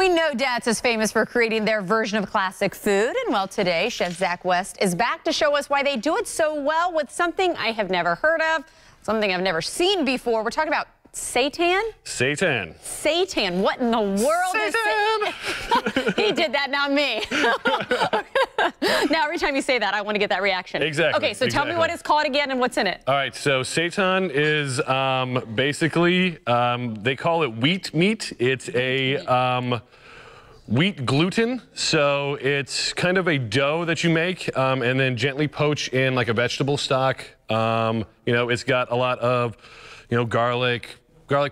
We know Datz is famous for creating their version of classic food, and well, today Chef Zach West is back to show us why they do it so well with something I have never heard of, something I've never seen before. We're talking about seitan? Seitan. Seitan. What in the world is seitan? He did that, not me. Now, every time you say that, I want to get that reaction. Exactly. Okay, so tell me what it's called again and what's in it. All right, so seitan is basically, they call it wheat meat. It's a wheat gluten, so it's kind of a dough that you make and then gently poach in like a vegetable stock. You know, it's got a lot of, you know, garlic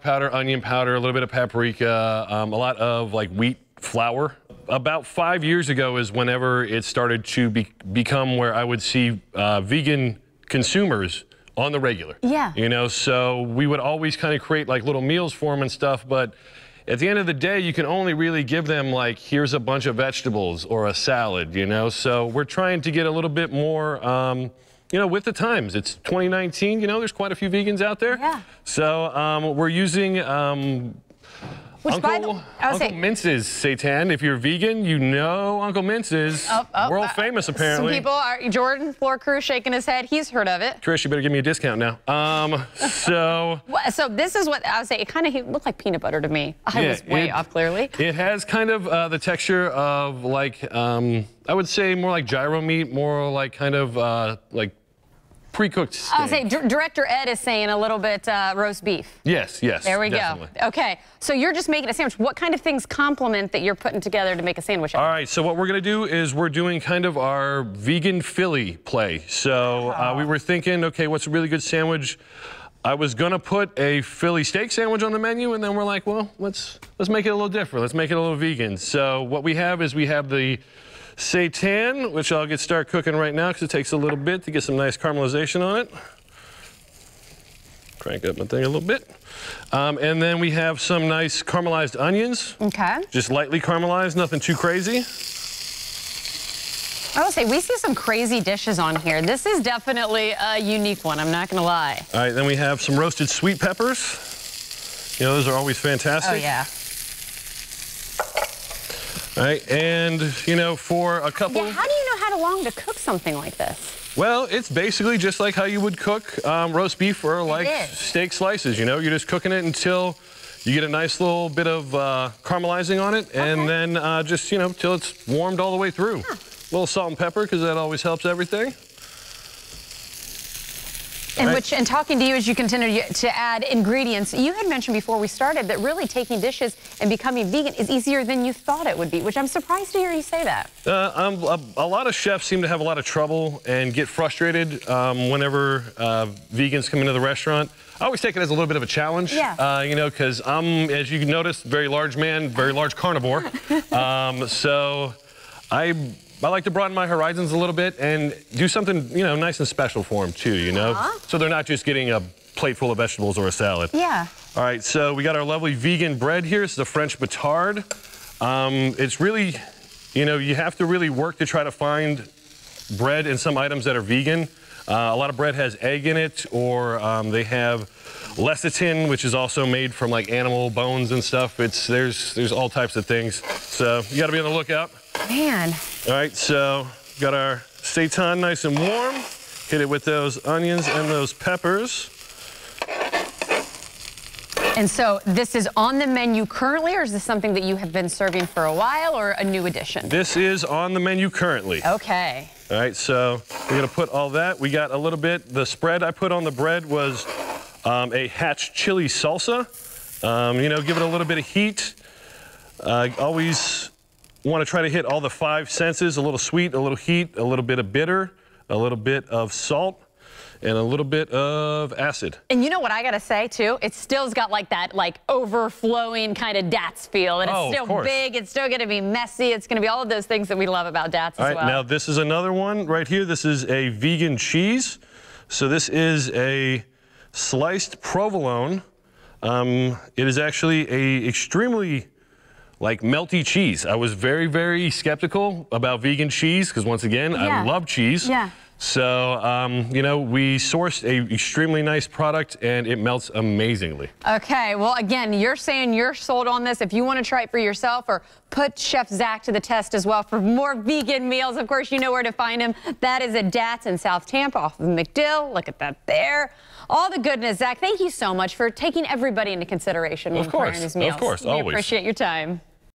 powder, onion powder, a little bit of paprika, a lot of like wheat flour. About 5 years ago is whenever it started to become where I would see vegan consumers on the regular. Yeah. You know, so we would always kind of create like little meals for them and stuff, but at the end of the day, you can only really give them like, here's a bunch of vegetables or a salad, you know? So we're trying to get a little bit more, you know, with the times. It's 2019, you know, there's quite a few vegans out there. Yeah. So we're using Uncle Mince's seitan. If you're vegan, you know Uncle Mince's. World famous, apparently. Some people are, Jordan, floor crew, shaking his head. He's heard of it. Trish, you better give me a discount now. So this is what I would say. It kind of looked like peanut butter to me. I was way off, clearly. It has kind of the texture of like, I would say more like gyro meat, more like kind of like pre-cooked steak. I would say Director Ed is saying a little bit roast beef. Yes, yes. There we definitely go. Okay, so you're just making a sandwich. What kind of things complement that you're putting together to make a sandwich out of? All right, so what we're going to do is we're doing kind of our vegan Philly play. So we were thinking, okay, what's a really good sandwich? I was going to put a Philly steak sandwich on the menu, and then we're like, well, let's make it a little different. Let's make it a little vegan. So what we have is we have the seitan, which I'll start cooking right now because it takes a little bit to get some nice caramelization on it. Crank up my thing a little bit. And then we have some nice caramelized onions. Okay. Just lightly caramelized, nothing too crazy. I will say, we see some crazy dishes on here. This is definitely a unique one, I'm not going to lie. All right, then we have some roasted sweet peppers. You know, those are always fantastic. Oh, yeah. All right, and, you know, for a couple... Yeah, how do you know how long to cook something like this? Well, it's basically just like how you would cook roast beef or like steak slices, you know? You're just cooking it until you get a nice little bit of caramelizing on it, and then just, you know, till it's warmed all the way through. A little salt and pepper, because that always helps everything. And talking to you as you continue to add ingredients, you had mentioned before we started that really taking dishes and becoming vegan is easier than you thought it would be, which I'm surprised to hear you say that. A lot of chefs seem to have a lot of trouble and get frustrated whenever vegans come into the restaurant. I always take it as a little bit of a challenge, you know, because I'm, as you can notice, very large man, very large carnivore. So I like to broaden my horizons a little bit and do something, you know, nice and special for them too, you know? So they're not just getting a plate full of vegetables or a salad. Yeah. All right, so we got our lovely vegan bread here. This is a French batard. It's really, you know, you have to really work to try to find bread and some items that are vegan. A lot of bread has egg in it, or they have lecithin, which is also made from like animal bones and stuff. There's all types of things. So you gotta be on the lookout. Man. All right, so got our seitan nice and warm. Hit it with those onions and those peppers. And so this is on the menu currently, or is this something that you have been serving for a while, or a new addition? This is on the menu currently. Okay. All right, so we're gonna put all that. We got a little bit, the spread I put on the bread was a hatch chili salsa. You know, give it a little bit of heat. Always want to try to hit all the 5 senses, a little sweet, a little heat, a little bit of bitter, a little bit of salt, and a little bit of acid. And you know what I gotta say too? It still's got like that overflowing kind of Datz feel. And it's still big, it's still gonna be messy, it's gonna be all of those things that we love about Datz as well. All right, now this is another one right here. This is a vegan cheese. So this is a sliced provolone. It is actually a extremely like melty cheese. I was very, very skeptical about vegan cheese because once again, I love cheese. Yeah. So, you know, we sourced a extremely nice product, and it melts amazingly. Okay, well, again, you're saying you're sold on this. If you want to try it for yourself or put Chef Zach to the test as well for more vegan meals, of course, you know where to find him. That is at Datz in South Tampa off of McDill. Look at that there. All the goodness. Zach, thank you so much for taking everybody into consideration when preparing these meals. Of course, we always. appreciate your time.